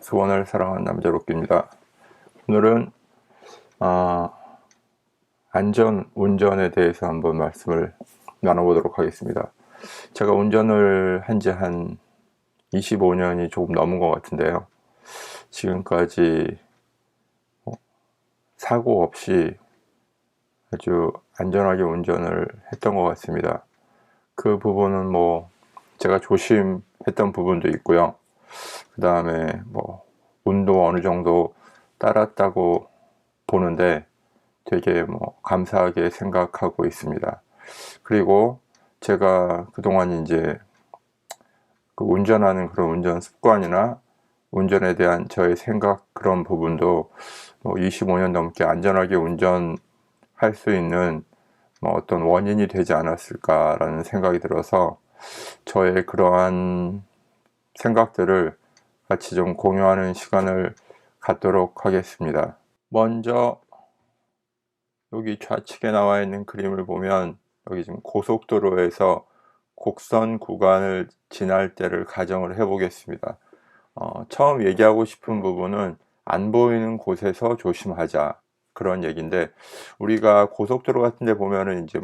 수원을 사랑하는 남자 록기입니다. 오늘은 안전 운전에 대해서 한번 말씀을 나눠보도록 하겠습니다. 제가 운전을 한 지 한 25년이 조금 넘은 것 같은데요. 지금까지 사고 없이 아주 안전하게 운전을 했던 것 같습니다. 그 부분은 제가 조심했던 부분도 있고요. 그 다음에 운도 어느 정도 따랐다고 보는데 되게 감사하게 생각하고 있습니다. 그리고 제가 그동안 이제 운전하는 그런 운전 습관이나 운전에 대한 저의 생각, 그런 부분도 25년 넘게 안전하게 운전할 수 있는 어떤 원인이 되지 않았을까라는 생각이 들어서 저의 그러한 생각들을 같이 좀 공유하는 시간을 갖도록 하겠습니다. 먼저 여기 좌측에 나와 있는 그림을 보면 여기 지금 고속도로에서 곡선 구간을 지날 때를 가정을 해 보겠습니다. 처음 얘기하고 싶은 부분은 안 보이는 곳에서 조심하자, 그런 얘기인데, 우리가 고속도로 같은 데 보면은 이제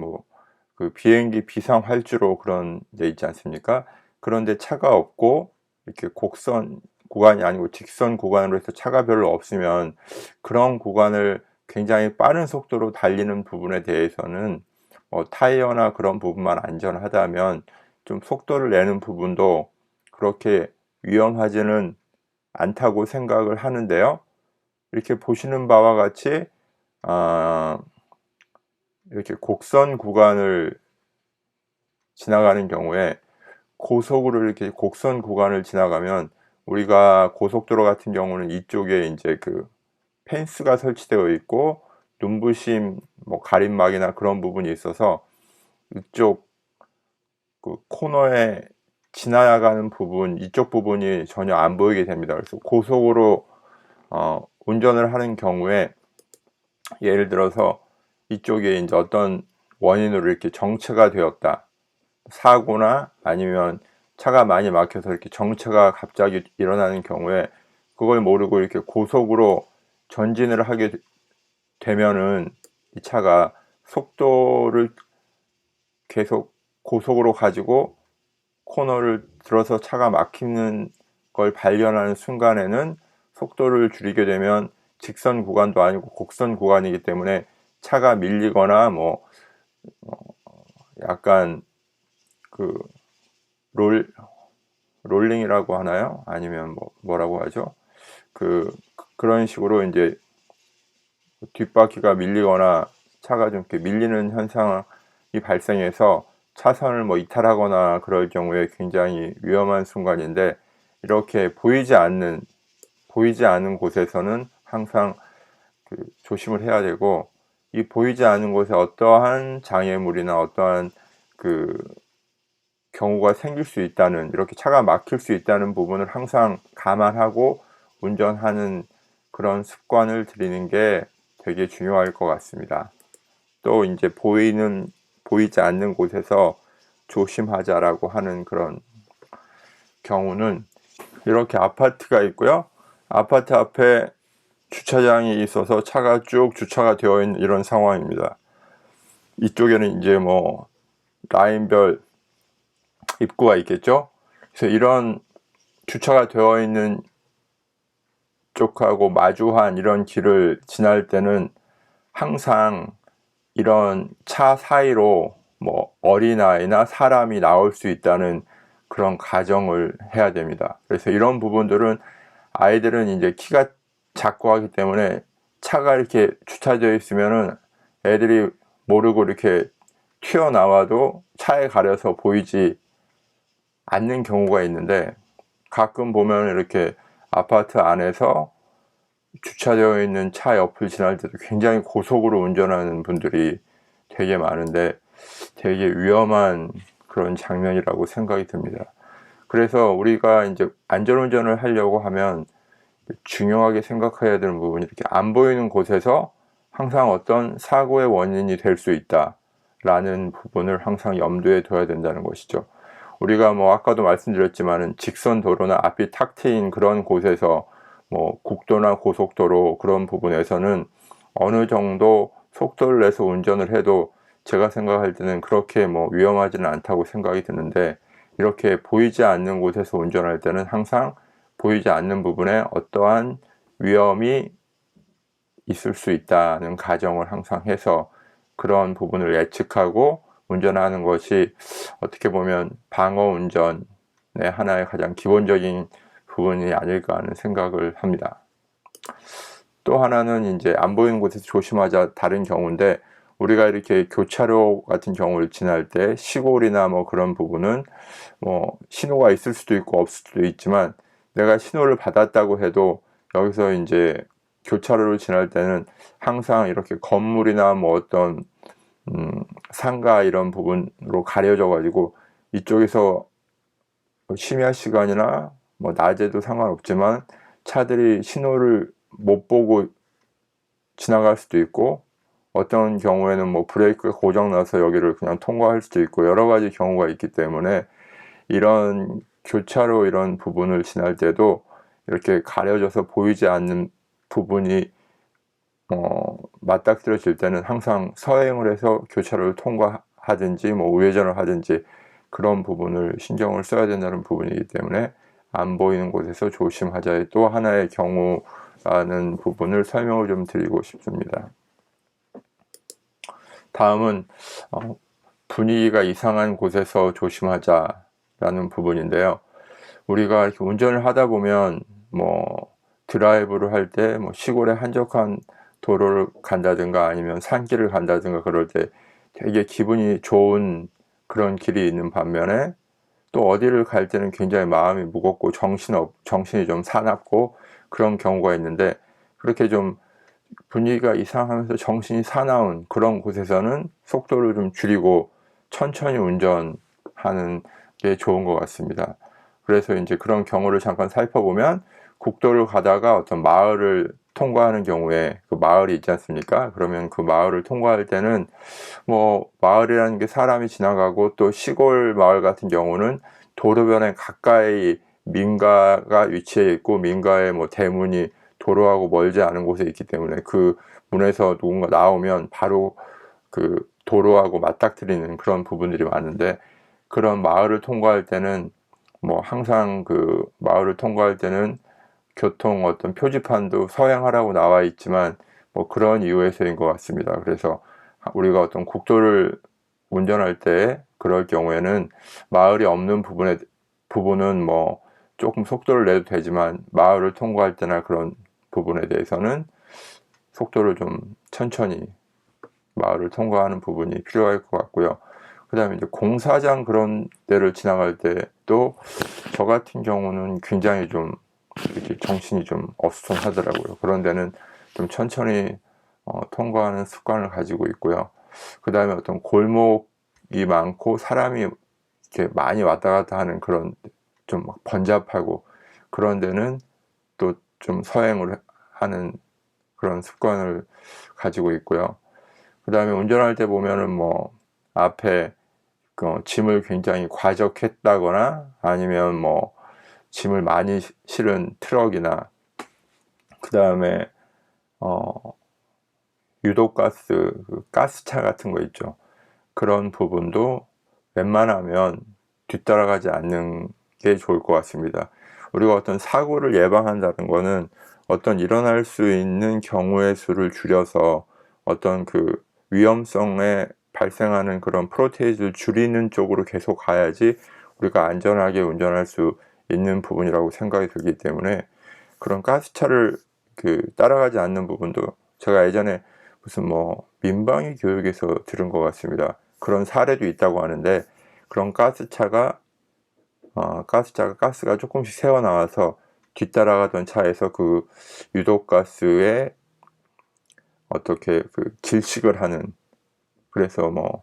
그 비행기 비상 활주로 그런 데 있지 않습니까? 그런데 차가 없고 이렇게 곡선 구간이 아니고 직선 구간으로 해서 차가 별로 없으면 그런 구간을 굉장히 빠른 속도로 달리는 부분에 대해서는 타이어나 그런 부분만 안전하다면 좀 속도를 내는 부분도 그렇게 위험하지는 않다고 생각을 하는데요. 이렇게 보시는 바와 같이 이렇게 곡선 구간을 지나가는 경우에 고속으로 이렇게 곡선 구간을 지나가면, 우리가 고속도로 같은 경우는 이쪽에 이제 그 펜스가 설치되어 있고 눈부심 가림막이나 그런 부분이 있어서 이쪽 그 코너에 지나가는 부분, 이쪽 부분이 전혀 안 보이게 됩니다. 그래서 고속으로 운전을 하는 경우에 예를 들어서 이쪽에 이제 어떤 원인으로 이렇게 정체가 되었다, 사고나 아니면 차가 많이 막혀서 이렇게 정체가 갑자기 일어나는 경우에 그걸 모르고 이렇게 고속으로 전진을 하게 되면은 이 차가 속도를 계속 고속으로 가지고 코너를 들어서 차가 막히는 걸 발견하는 순간에는 속도를 줄이게 되면 직선 구간도 아니고 곡선 구간이기 때문에 차가 밀리거나 약간 그 롤링이라고 하나요? 아니면 뭐라고 하죠? 그런 식으로 이제 뒷바퀴가 밀리거나 차가 좀 이렇게 밀리는 현상이 발생해서 차선을 이탈하거나 그럴 경우에 굉장히 위험한 순간인데, 이렇게 보이지 않는 곳에서는 항상 조심을 해야 되고, 이 보이지 않는 곳에 어떠한 장애물이나 어떠한 경우가 생길 수 있다는, 이렇게 차가 막힐 수 있다는 부분을 항상 감안하고 운전하는 그런 습관을 들이는 게 되게 중요할 것 같습니다. 또 이제 보이지 않는 곳에서 조심하자라고 하는 그런 경우는, 이렇게 아파트가 있고요. 아파트 앞에 주차장이 있어서 차가 쭉 주차가 되어 있는 이런 상황입니다. 이쪽에는 이제 라인별 입구가 있겠죠. 그래서 이런 주차가 되어 있는 쪽하고 마주한 이런 길을 지날 때는 항상 이런 차 사이로 어린아이나 사람이 나올 수 있다는 그런 가정을 해야 됩니다. 그래서 이런 부분들은, 아이들은 이제 키가 작고 하기 때문에 차가 이렇게 주차되어 있으면은 애들이 모르고 이렇게 튀어나와도 차에 가려서 보이지 않는 경우가 있는데, 가끔 보면 이렇게 아파트 안에서 주차되어 있는 차 옆을 지날 때도 굉장히 고속으로 운전하는 분들이 되게 많은데 되게 위험한 그런 장면이라고 생각이 듭니다. 그래서 우리가 이제 안전운전을 하려고 하면 중요하게 생각해야 되는 부분이, 이렇게 안 보이는 곳에서 항상 어떤 사고의 원인이 될 수 있다라는 부분을 항상 염두에 둬야 된다는 것이죠. 우리가 아까도 말씀드렸지만은 직선 도로나 앞이 탁 트인 그런 곳에서 뭐 국도나 고속도로 그런 부분에서는 어느 정도 속도를 내서 운전을 해도 제가 생각할 때는 그렇게 뭐 위험하지는 않다고 생각이 드는데, 이렇게 보이지 않는 곳에서 운전할 때는 항상 보이지 않는 부분에 어떠한 위험이 있을 수 있다는 가정을 항상 해서 그런 부분을 예측하고 운전하는 것이 어떻게 보면 방어 운전의 하나의 가장 기본적인 부분이 아닐까 하는 생각을 합니다. 또 하나는 이제 안 보이는 곳에서 조심하자 다른 경우인데, 우리가 이렇게 교차로 같은 경우를 지날 때 시골이나 뭐 그런 부분은 뭐 신호가 있을 수도 있고 없을 수도 있지만, 내가 신호를 받았다고 해도 여기서 이제 교차로를 지날 때는 항상 이렇게 건물이나 뭐 어떤 상가 이런 부분으로 가려져 가지고 이쪽에서 심야 시간이나 뭐 낮에도 상관없지만 차들이 신호를 못 보고 지나갈 수도 있고, 어떤 경우에는 뭐 브레이크가 고장 나서 여기를 그냥 통과할 수도 있고, 여러 가지 경우가 있기 때문에 이런 교차로 이런 부분을 지날 때도 이렇게 가려져서 보이지 않는 부분이 맞닥뜨려질 때는 항상 서행을 해서 교차로를 통과하든지 뭐 우회전을 하든지 그런 부분을 신경을 써야 된다는 부분이기 때문에 안 보이는 곳에서 조심하자의 또 하나의 경우라는 부분을 설명을 좀 드리고 싶습니다. 다음은 분위기가 이상한 곳에서 조심하자라는 부분인데요. 우리가 이렇게 운전을 하다 보면 뭐 드라이브를 할 때 뭐 시골의 한적한 도로를 간다든가 아니면 산길을 간다든가 그럴 때 되게 기분이 좋은 그런 길이 있는 반면에, 또 어디를 갈 때는 굉장히 마음이 무겁고 정신이 좀 사납고 그런 경우가 있는데, 그렇게 좀 분위기가 이상하면서 정신이 사나운 그런 곳에서는 속도를 좀 줄이고 천천히 운전하는 게 좋은 것 같습니다. 그래서 이제 그런 경우를 잠깐 살펴보면, 국도를 가다가 어떤 마을을 통과하는 경우에 그 마을이 있지 않습니까? 그러면 그 마을을 통과할 때는 뭐 마을이라는 게 사람이 지나가고, 또 시골 마을 같은 경우는 도로변에 가까이 민가가 위치해 있고, 민가의 뭐 대문이 도로하고 멀지 않은 곳에 있기 때문에 그 문에서 누군가 나오면 바로 그 도로하고 맞닥뜨리는 그런 부분들이 많은데, 그런 마을을 통과할 때는 뭐 항상 그 마을을 통과할 때는 교통 어떤 표지판도 서행하라고 나와 있지만 뭐 그런 이유에서인 것 같습니다. 그래서 우리가 어떤 국도를 운전할 때 그럴 경우에는 마을이 없는 부분은 뭐 조금 속도를 내도 되지만, 마을을 통과할 때나 그런 부분에 대해서는 속도를 좀 천천히 마을을 통과하는 부분이 필요할 것 같고요. 그 다음에 이제 공사장 그런 데를 지나갈 때도 저 같은 경우는 굉장히 좀 이렇게 정신이 좀 어수선하더라고요. 그런 데는 좀 천천히 통과하는 습관을 가지고 있고요. 그 다음에 어떤 골목이 많고 사람이 이렇게 많이 왔다 갔다 하는 그런 좀 막 번잡하고 그런 데는 또 좀 서행을 하는 그런 습관을 가지고 있고요. 그 다음에 운전할 때 보면은 뭐 앞에 짐을 굉장히 과적했다거나 아니면 뭐 짐을 많이 실은 트럭이나, 그 다음에 유독가스, 가스차 같은 거 있죠. 그런 부분도 웬만하면 뒤따라가지 않는 게 좋을 것 같습니다. 우리가 어떤 사고를 예방한다는 거는 어떤 일어날 수 있는 경우의 수를 줄여서 어떤 그 위험성에 발생하는 그런 프로테이즈를 줄이는 쪽으로 계속 가야지 우리가 안전하게 운전할 수 있는 부분이라고 생각이 들기 때문에, 그런 가스차를 따라가지 않는 부분도 제가 예전에 무슨 뭐 민방위 교육에서 들은 것 같습니다. 그런 사례도 있다고 하는데, 그런 가스차가 가스가 조금씩 새어 나와서 뒤따라가던 차에서 그 유독가스에 어떻게 질식을 하는, 그래서 뭐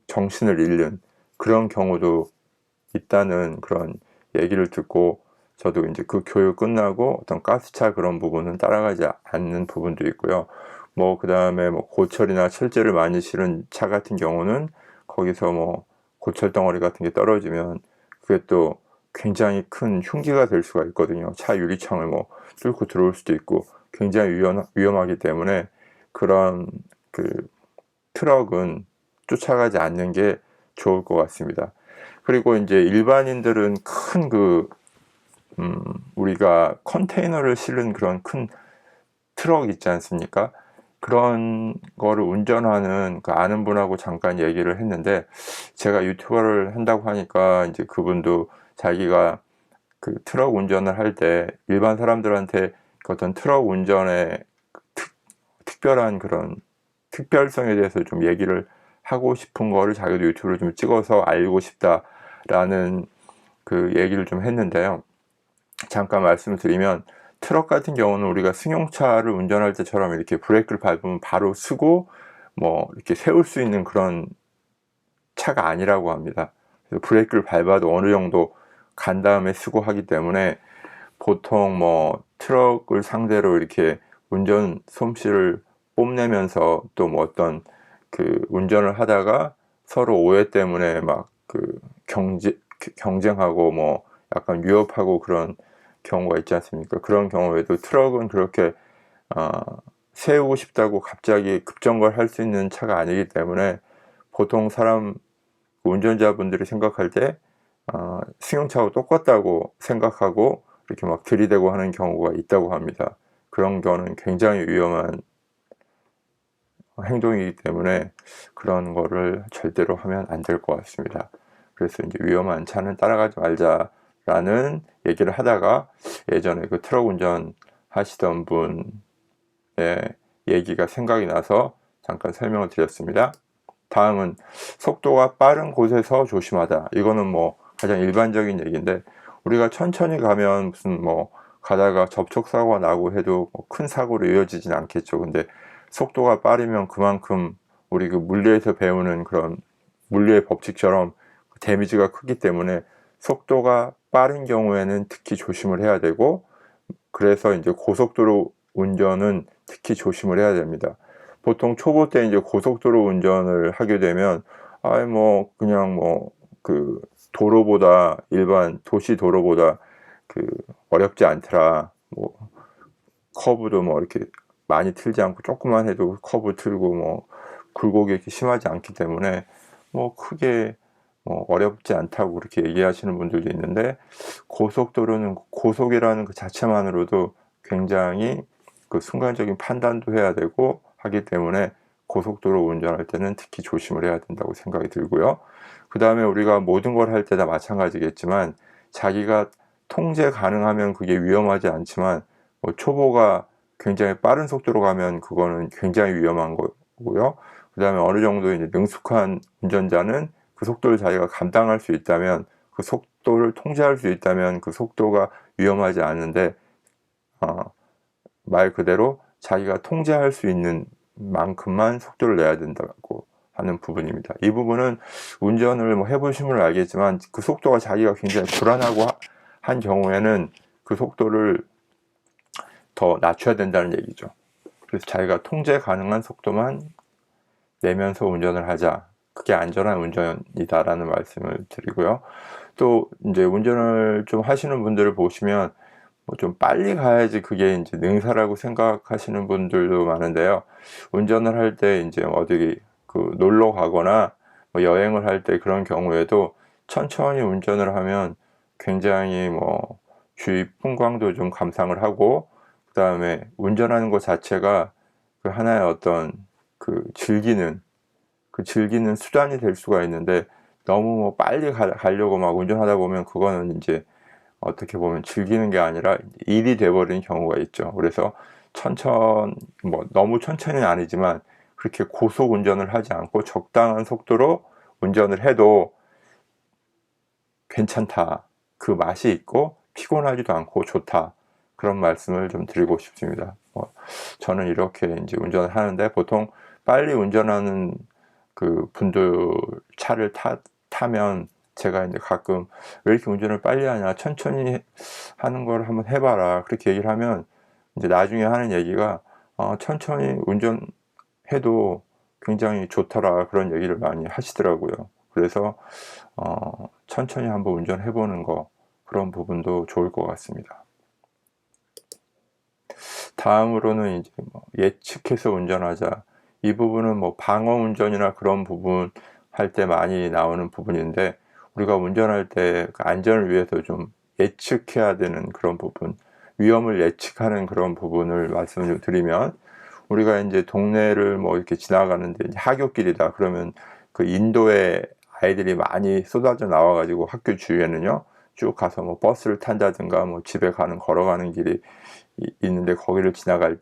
정신을 잃는 그런 경우도 있다는 그런 얘기를 듣고, 저도 이제 그 교육 끝나고 어떤 가스차 그런 부분은 따라가지 않는 부분도 있고요. 뭐 그 다음에 뭐 고철이나 철제를 많이 실은 차 같은 경우는 거기서 뭐 고철 덩어리 같은 게 떨어지면 그게 또 굉장히 큰 흉기가 될 수가 있거든요. 차 유리창을 뭐 뚫고 들어올 수도 있고 굉장히 위험하기 때문에 그런 그 트럭은 쫓아가지 않는 게 좋을 것 같습니다. 그리고 이제 일반인들은 큰 우리가 컨테이너를 실은 그런 큰 트럭 있지 않습니까? 그런 거를 운전하는 그 아는 분하고 잠깐 얘기를 했는데, 제가 유튜버를 한다고 하니까 이제 그분도 자기가 그 트럭 운전을 할 때 일반 사람들한테 그 어떤 트럭 운전의 특별한 그런 특별성에 대해서 좀 얘기를 하고 싶은 거를 자기도 유튜브를 좀 찍어서 알고 싶다라는 그 얘기를 좀 했는데요. 잠깐 말씀을 드리면, 트럭 같은 경우는 우리가 승용차를 운전할 때처럼 이렇게 브레이크를 밟으면 바로 쓰고 뭐 이렇게 세울 수 있는 그런 차가 아니라고 합니다. 그래서 브레이크를 밟아도 어느 정도 간 다음에 쓰고 하기 때문에 보통 뭐 트럭을 상대로 이렇게 운전 솜씨를 뽐내면서 또 뭐 어떤 그 운전을 하다가 서로 오해 때문에 막 그 경쟁하고 뭐 약간 위협하고 그런 경우가 있지 않습니까? 그런 경우에도 트럭은 그렇게 세우고 싶다고 갑자기 급정거를 할 수 있는 차가 아니기 때문에 보통 사람 운전자분들이 생각할 때 승용차하고 똑같다고 생각하고 이렇게 막 들이대고 하는 경우가 있다고 합니다. 그런 경우는 굉장히 위험한 행동이기 때문에 그런 거를 절대로 하면 안 될 것 같습니다. 그래서 이제 위험한 차는 따라가지 말자라는 얘기를 하다가 예전에 그 트럭 운전 하시던 분의 얘기가 생각이 나서 잠깐 설명을 드렸습니다. 다음은 속도가 빠른 곳에서 조심하다. 이거는 뭐 가장 일반적인 얘기인데, 우리가 천천히 가면 무슨 뭐 가다가 접촉사고가 나고 해도 큰 사고로 이어지진 않겠죠. 근데 속도가 빠르면 그만큼 우리 그 물리에서 배우는 그런 물리의 법칙처럼 데미지가 크기 때문에 속도가 빠른 경우에는 특히 조심을 해야 되고, 그래서 이제 고속도로 운전은 특히 조심을 해야 됩니다. 보통 초보 때 이제 고속도로 운전을 하게 되면 뭐 그냥 뭐 그 도로보다 일반 도시 도로보다 그 어렵지 않더라. 뭐 커브도 뭐 이렇게 많이 틀지 않고 조금만 해도 커브 틀고 뭐 굴곡이 이렇게 심하지 않기 때문에 뭐 크게 뭐 어렵지 않다고 그렇게 얘기하시는 분들도 있는데, 고속도로는 고속이라는 그 자체만으로도 굉장히 그 순간적인 판단도 해야 되고 하기 때문에 고속도로 운전할 때는 특히 조심을 해야 된다고 생각이 들고요. 그 다음에 우리가 모든 걸 할 때 다 마찬가지겠지만, 자기가 통제 가능하면 그게 위험하지 않지만 뭐 초보가 굉장히 빠른 속도로 가면 그거는 굉장히 위험한 거고요. 그 다음에 어느 정도 이제 능숙한 운전자는 그 속도를 자기가 감당할 수 있다면, 그 속도를 통제할 수 있다면 그 속도가 위험하지 않은데, 말 그대로 자기가 통제할 수 있는 만큼만 속도를 내야 된다고 하는 부분입니다. 이 부분은 운전을 뭐 해보시면 알겠지만, 그 속도가 자기가 굉장히 불안하고 한 경우에는 그 속도를 더 낮춰야 된다는 얘기죠. 그래서 자기가 통제 가능한 속도만 내면서 운전을 하자. 그게 안전한 운전이다라는 말씀을 드리고요. 또 이제 운전을 좀 하시는 분들을 보시면 뭐 좀 빨리 가야지 그게 이제 능사라고 생각하시는 분들도 많은데요. 운전을 할 때 이제 어디 그 놀러 가거나 뭐 여행을 할 때 그런 경우에도 천천히 운전을 하면 굉장히 뭐 주위 풍광도 좀 감상을 하고, 그 다음에 운전하는 것 자체가 그 하나의 어떤 그 즐기는 수단이 될 수가 있는데, 너무 뭐 빨리 가려고 막 운전하다 보면 그거는 이제 어떻게 보면 즐기는 게 아니라 일이 돼버리는 경우가 있죠. 그래서 뭐 너무 천천히는 아니지만 그렇게 고속 운전을 하지 않고 적당한 속도로 운전을 해도 괜찮다. 그 맛이 있고 피곤하지도 않고 좋다. 그런 말씀을 좀 드리고 싶습니다. 저는 이렇게 이제 운전을 하는데, 보통 빨리 운전하는 그 분들 차를 타면 제가 이제 가끔 왜 이렇게 운전을 빨리 하냐, 천천히 하는 걸 한번 해봐라, 그렇게 얘기를 하면 이제 나중에 하는 얘기가 천천히 운전해도 굉장히 좋더라, 그런 얘기를 많이 하시더라고요. 그래서 천천히 한번 운전해보는 거, 그런 부분도 좋을 것 같습니다. 다음으로는 이제 예측해서 운전하자. 이 부분은 방어 운전이나 그런 부분 할 때 많이 나오는 부분인데, 우리가 운전할 때 그 안전을 위해서 좀 예측해야 되는 그런 부분, 위험을 예측하는 그런 부분을 말씀을 좀 드리면, 우리가 이제 동네를 이렇게 지나가는데 이제 하굣길이다 그러면 그 인도에 아이들이 많이 쏟아져 나와 가지고 학교 주위에는요 쭉 가서 버스를 탄다든가 집에 가는 걸어가는 길이 있는데, 거기를 지나갈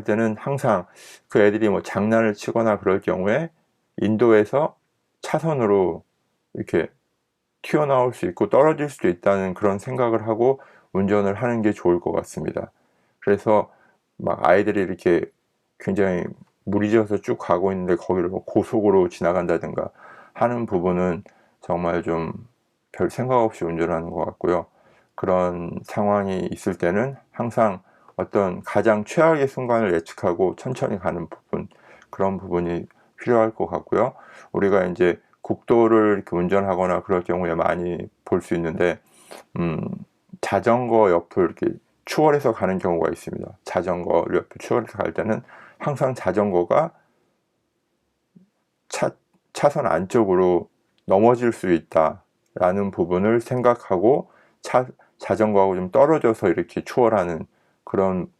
때는 항상 그 애들이 장난을 치거나 그럴 경우에 인도에서 차선으로 이렇게 튀어나올 수 있고 떨어질 수도 있다는 그런 생각을 하고 운전을 하는 게 좋을 것 같습니다. 그래서 아이들이 이렇게 굉장히 무리지어서 쭉 가고 있는데 거기를 고속으로 지나간다든가 하는 부분은 정말 좀 별 생각 없이 운전하는 것 같고요. 그런 상황이 있을 때는 항상 어떤 가장 최악의 순간을 예측하고 천천히 가는 부분, 그런 부분이 필요할 것 같고요. 우리가 이제 국도를 이렇게 운전하거나 그럴 경우에 많이 볼 수 있는데, 자전거 옆을 이렇게 추월해서 가는 경우가 있습니다. 자전거를 옆에 추월해서 갈 때는 항상 자전거가 차선 안쪽으로 넘어질 수 있다라는 부분을 생각하고 자전거하고 좀 떨어져서 이렇게 추월하는 그런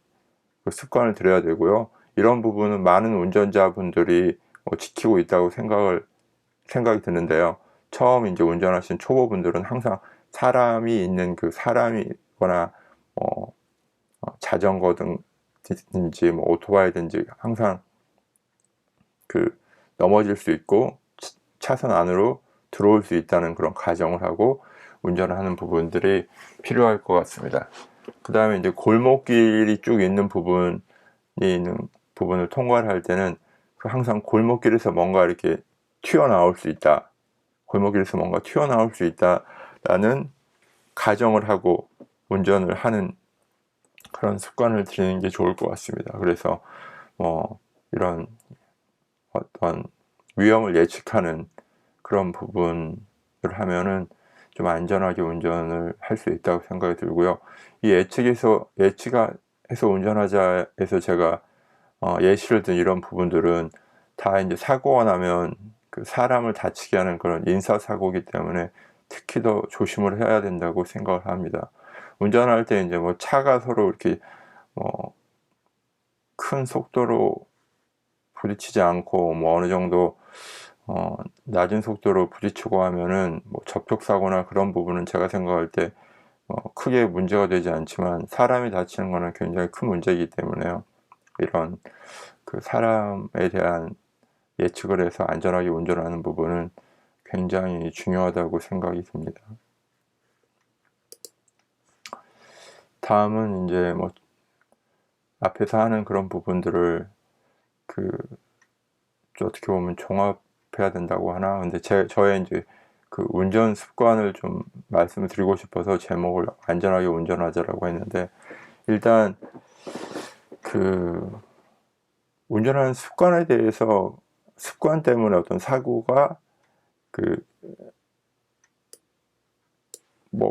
습관을 들여야 되고요. 이런 부분은 많은 운전자분들이 지키고 있다고 생각이 드는데요. 처음 이제 운전하신 초보분들은 항상 사람이 있는 사람이거나 자전거든지 오토바이든지 항상 넘어질 수 있고 차선 안으로 들어올 수 있다는 그런 가정을 하고 운전을 하는 부분들이 필요할 것 같습니다. 그 다음에 이제 골목길이 쭉 있는 부분을 통과를 할 때는 항상 골목길에서 뭔가 이렇게 튀어나올 수 있다. 골목길에서 뭔가 튀어나올 수 있다라는 가정을 하고 운전을 하는 그런 습관을 들이는 게 좋을 것 같습니다. 그래서 이런 어떤 위험을 예측하는 그런 부분을 하면은 좀 안전하게 운전을 할 수 있다고 생각이 들고요. 이 예측해서 운전하자에서 제가 예시를 든 이런 부분들은 다 이제 사고가 나면 사람을 다치게 하는 그런 인사사고이기 때문에 특히 더 조심을 해야 된다고 생각을 합니다. 운전할 때 이제 차가 서로 이렇게 큰 속도로 부딪히지 않고 어느 정도 낮은 속도로 부딪히고 하면은 접촉사고나 그런 부분은 제가 생각할 때 크게 문제가 되지 않지만, 사람이 다치는 거는 굉장히 큰 문제이기 때문에요. 이런 사람에 대한 예측을 해서 안전하게 운전하는 부분은 굉장히 중요하다고 생각이 듭니다. 다음은 이제 앞에서 하는 그런 부분들을 어떻게 보면 종합해야 된다고 하나. 근데 저의 이제 운전 습관을 좀 말씀을 드리고 싶어서 제목을 안전하게 운전하자라고 했는데, 일단 운전하는 습관에 대해서 습관 때문에 어떤 사고가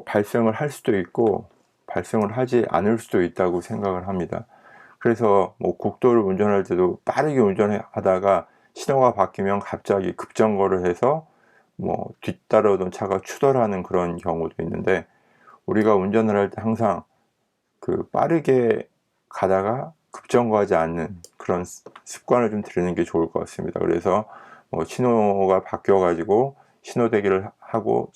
발생을 할 수도 있고 발생을 하지 않을 수도 있다고 생각을 합니다. 그래서 국도를 운전할 때도 빠르게 운전하다가 신호가 바뀌면 갑자기 급정거를 해서 뒤따르던 차가 추돌하는 그런 경우도 있는데, 우리가 운전을 할 때 항상 빠르게 가다가 급정거하지 않는 그런 습관을 좀 들이는 게 좋을 것 같습니다. 그래서 신호가 바뀌어 가지고 신호 대기를 하고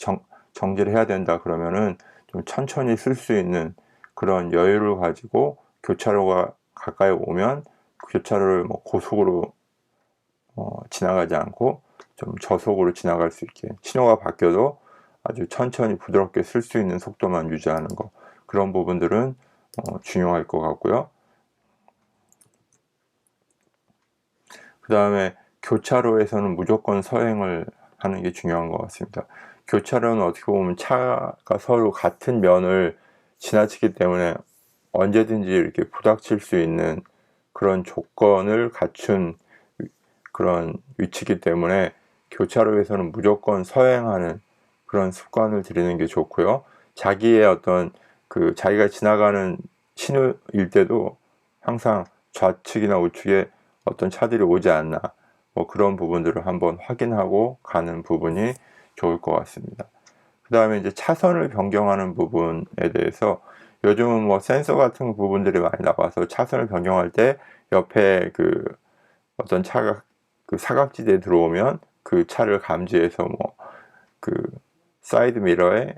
정지를 해야 된다 그러면은 좀 천천히 쓸 수 있는 그런 여유를 가지고, 교차로가 가까이 오면 교차로를 고속으로 지나가지 않고 좀 저속으로 지나갈 수 있게, 신호가 바뀌어도 아주 천천히 부드럽게 쓸 수 있는 속도만 유지하는 거, 그런 부분들은 중요할 것 같고요. 그 다음에 교차로에서는 무조건 서행을 하는 게 중요한 것 같습니다. 교차로는 어떻게 보면 차가 서로 같은 면을 지나치기 때문에 언제든지 이렇게 부닥칠 수 있는 그런 조건을 갖춘 그런 위치이기 때문에 교차로에서는 무조건 서행하는 그런 습관을 들이는 게 좋고요. 자기의 어떤 그 자기가 지나가는 신호일 때도 항상 좌측이나 우측에 어떤 차들이 오지 않나, 뭐 그런 부분들을 한번 확인하고 가는 부분이 좋을 것 같습니다. 그 다음에 이제 차선을 변경하는 부분에 대해서 요즘은 뭐 센서 같은 부분들이 많이 나와서 차선을 변경할 때 옆에 그 어떤 차가 그 사각지대에 들어오면 그 차를 감지해서 뭐 그 사이드 미러에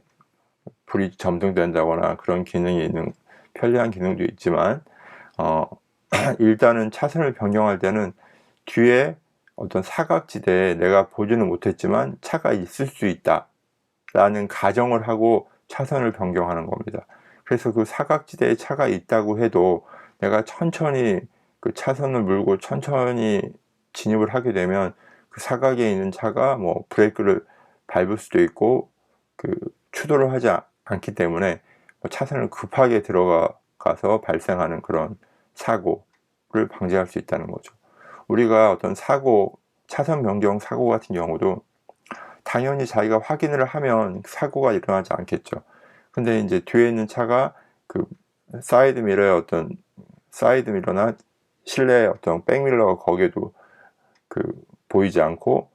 불이 점등된다거나 그런 기능이 있는 편리한 기능도 있지만 일단은 차선을 변경할 때는 뒤에 어떤 사각지대에 내가 보지는 못했지만 차가 있을 수 있다 라는 가정을 하고 차선을 변경하는 겁니다. 그래서 그 사각지대에 차가 있다고 해도 내가 천천히 그 차선을 물고 천천히 진입을 하게 되면 그 사각에 있는 차가 뭐 브레이크를 밟을 수도 있고 그 추돌을 하지 않기 때문에 차선을 급하게 들어가서 발생하는 그런 사고를 방지할 수 있다는 거죠. 우리가 어떤 사고, 차선 변경 사고 같은 경우도 당연히 자기가 확인을 하면 사고가 일어나지 않겠죠. 근데 이제 뒤에 있는 차가 그 사이드 미러의 어떤 사이드 미러나 실내 어떤 백미러가 거기에도 그 보이지 않고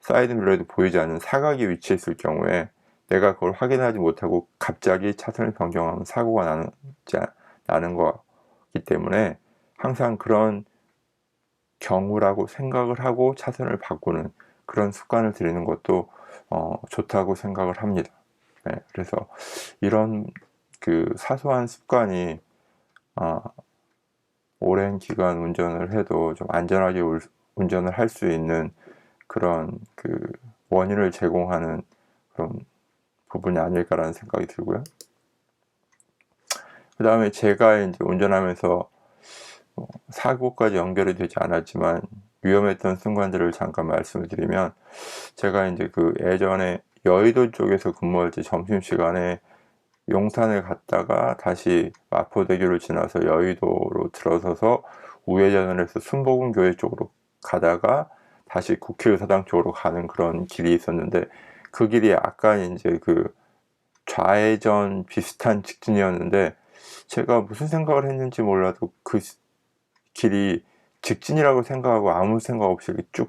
사이드 미러에도 보이지 않는 사각이 위치해 있을 경우에 내가 그걸 확인하지 못하고 갑자기 차선을 변경하면 사고가 나는 거기 때문에 항상 그런 경우라고 생각을 하고 차선을 바꾸는 그런 습관을 들이는 것도 좋다고 생각을 합니다. 네, 그래서 이런 그 사소한 습관이 오랜 기간 운전을 해도 좀 안전하게 운전을 할 수 있는 그런 그 원인을 제공하는 그런 부분이 아닐까라는 생각이 들고요. 그 다음에 제가 이제 운전하면서 사고까지 연결이 되지 않았지만 위험했던 순간들을 잠깐 말씀을 드리면, 제가 이제 그 예전에 여의도 쪽에서 근무할 때 점심시간에 용산을 갔다가 다시 마포대교를 지나서 여의도로 들어서서 우회전을 해서 순복음교회 쪽으로 가다가 다시 국회의사당 쪽으로 가는 그런 길이 있었는데, 그 길이 약간 이제 그 좌회전 비슷한 직진이었는데 제가 무슨 생각을 했는지 몰라도 그 길이 직진이라고 생각하고 아무 생각 없이 쭉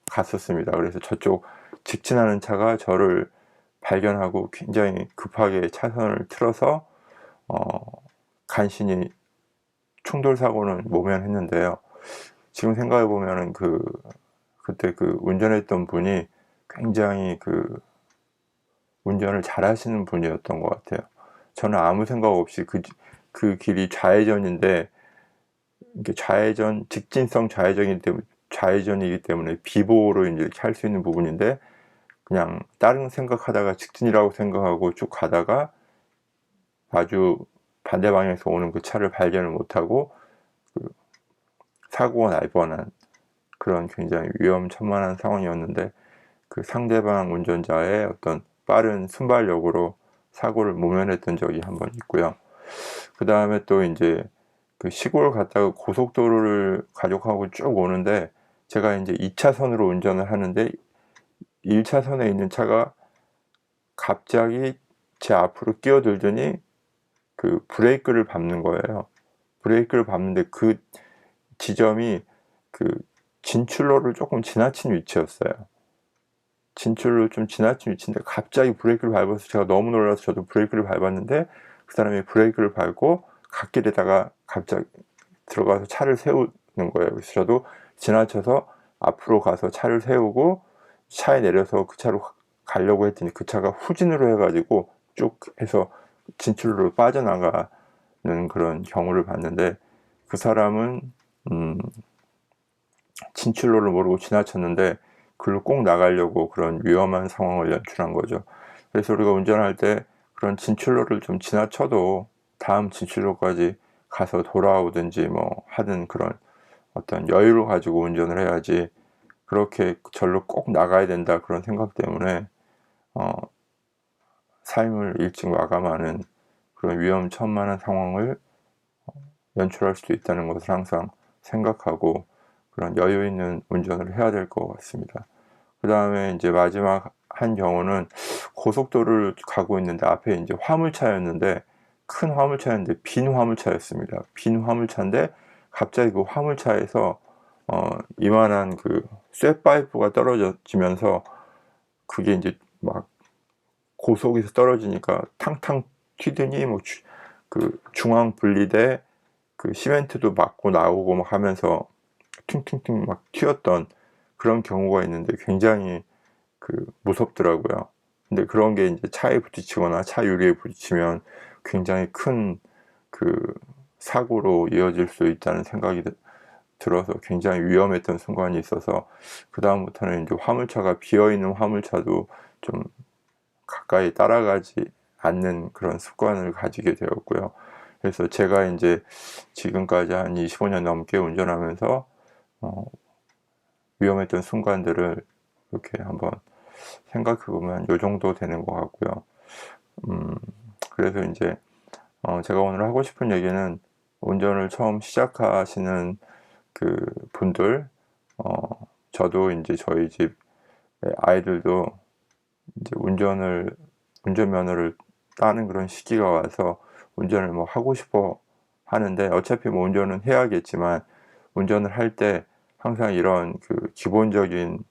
갔었습니다. 그래서 저쪽 직진하는 차가 저를 발견하고 굉장히 급하게 차선을 틀어서 간신히 충돌 사고는 모면했는데요. 지금 생각해 보면은 그때 그 운전했던 분이 굉장히 그 운전을 잘하시는 분이었던 것 같아요. 저는 아무 생각 없이 그 길이 좌회전인데, 이게 직진성 좌회전이기 때문에 비보호로 이제 이렇게 할 수 있는 부분인데, 그냥 다른 생각하다가 직진이라고 생각하고 쭉 가다가 아주 반대 방향에서 오는 그 차를 발견을 못하고 그 사고가 날 뻔한 그런 굉장히 위험천만한 상황이었는데, 그 상대방 운전자의 어떤 빠른 순발력으로 사고를 모면했던 적이 한번 있고요. 그 다음에 또 이제 그 시골 갔다가 고속도로를 가족하고 쭉 오는데, 제가 이제 2차선으로 운전을 하는데 1차선에 있는 차가 갑자기 제 앞으로 끼어들더니 그 브레이크를 밟는 거예요. 브레이크를 밟는데 그 지점이 그 진출로를 조금 지나친 위치였어요. 진출로 좀 지나친 위치인데 갑자기 브레이크를 밟아서 제가 너무 놀라서 저도 브레이크를 밟았는데, 그 사람이 브레이크를 밟고 갓길에다가 갑자기 들어가서 차를 세우는 거예요. 그래서 저도 지나쳐서 앞으로 가서 차를 세우고 차에 내려서 그 차로 가려고 했더니 그 차가 후진으로 해가지고 쭉 해서 진출로로 빠져나가는 그런 경우를 봤는데, 그 사람은 진출로를 모르고 지나쳤는데 글로 꼭 나가려고 그런 위험한 상황을 연출한 거죠. 그래서 우리가 운전할 때 그런 진출로를 좀 지나쳐도 다음 진출로까지 가서 돌아오든지 뭐 하든 그런 어떤 여유를 가지고 운전을 해야지, 그렇게 절로 꼭 나가야 된다 그런 생각 때문에 삶을 일찍 마감하는 그런 위험천만한 상황을 연출할 수도 있다는 것을 항상 생각하고 그런 여유 있는 운전을 해야 될 것 같습니다. 그 다음에 이제 마지막 한 경우는 고속도로를 가고 있는데 앞에 이제 화물차였는데, 큰 화물차였는데 빈 화물차였습니다. 빈 화물차인데 갑자기 그 화물차에서 이만한 그 쇠파이프가 떨어지면서 그게 이제 막 고속에서 떨어지니까 탕탕 튀더니 뭐 그 중앙 분리대 그 시멘트도 맞고 나오고 막 하면서 퉁퉁퉁 막 튀었던 그런 경우가 있는데 굉장히 그 무섭더라고요. 근데 그런 게 이제 차에 부딪히거나 차 유리에 부딪히면 굉장히 큰 그 사고로 이어질 수 있다는 생각이 들어서 굉장히 위험했던 순간이 있어서, 그다음부터는 이제 화물차가 비어있는 화물차도 좀 가까이 따라가지 않는 그런 습관을 가지게 되었고요. 그래서 제가 이제 지금까지 한 25년 넘게 운전하면서 위험했던 순간들을 이렇게 한번 생각해 보면 요 정도 되는 것 같고요. 그래서 이제 제가 오늘 하고 싶은 얘기는, 운전을 처음 시작하시는 그 분들, 저도 이제 저희 집 아이들도 이제 운전면허를 따는 그런 시기가 와서 운전을 뭐 하고 싶어 하는데, 어차피 뭐 운전은 해야겠지만 운전을 할 때 항상 이런 그 기본적인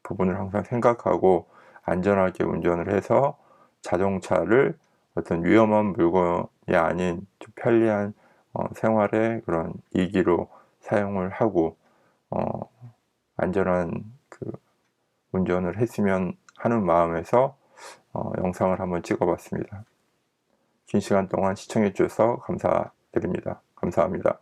부분을 항상 생각하고 안전하게 운전을 해서 자동차를 어떤 위험한 물건이 아닌 좀 편리한 생활의 그런 이기로 사용을 하고 안전한 그 운전을 했으면 하는 마음에서 영상을 한번 찍어봤습니다. 긴 시간 동안 시청해 주셔서 감사드립니다. 감사합니다.